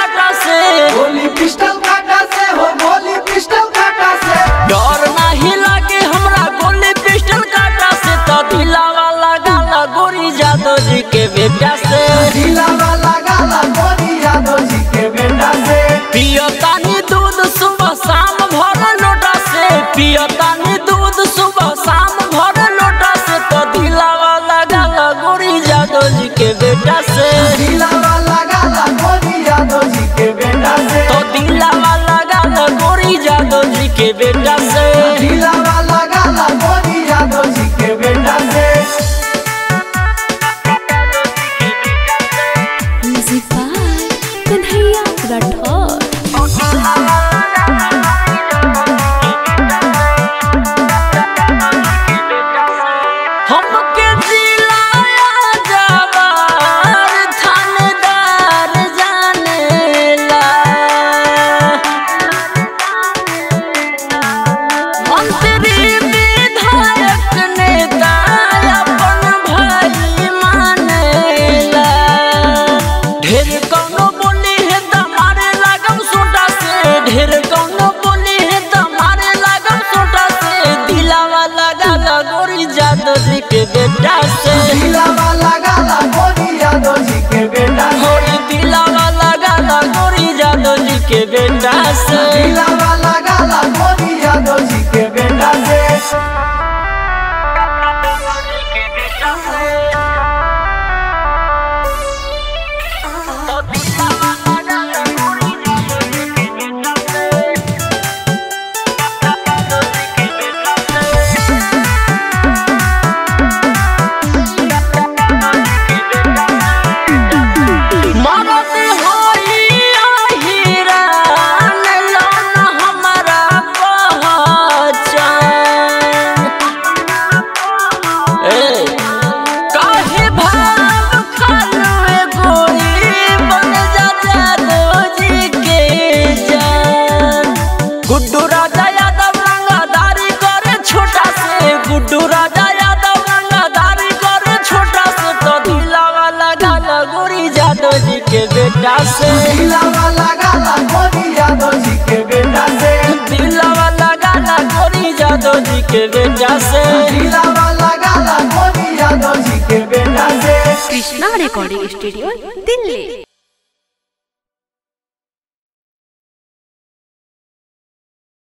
गोली पिस्टल काटा से हो गोली पिस्टल काटा से डर नहीं लागे हमरा गोली पिस्टल काटा से तो दिलावा लगाला गोरी जादव जी के बेटा से दिलावा लगाला गोरी जादव जी के बेटा से पियो तानी दूध सुबह शाम भर लोटा से पियो तानी दूध सुबह शाम भर लोटा से तो दिलावा लगाला गोरी जादव जी के बेटा से दिलावा लगाला गोरी जादव जी के बेटा से तो दिलावा लगाला गोरी जादव जी के बेटा से दिलावा लगाला गोरी जादव जी के बेटा से म्यूजिक बाय कन्हैया राठौर। हमके जिलाया जवार थानेदार जानेला मंत्री विधायक नेता अपन भाई मानेला ढेर कौनो बोली है तमारे लागम सोटा से ढेर कौनो बोली है तमारे लागम सोटा से दिलावा लगाला गोरी जादव जी के बेटा से दिलावा लगाला गोरी जादव जी के बेटा से गोरी दिलावा लगाला गोरी जादव जी के बेटा से दिलावा लगाला गोरी जादव जी के बेटा से मरद होई हिरान लोन हमरा पहचान काहे भाव खालुए गोरी बन जा जादव जी के जान गुड्डू राजा यादव रंगादारी करे छोटा से गुड्डू राजा यादव रंगादारी करे छोटा से तो दिलावा लगाला गोरी जादव जी के बेटा से दिलावा लगाला गोरी जादव जी के बेटा से दिलावा लगाला गोरी जादव जी के बेटा से दिलावा लगाला गोरी जादव जी के बेटा से कृष्णा रिकॉर्डिंग स्टूडियो दिल्ली।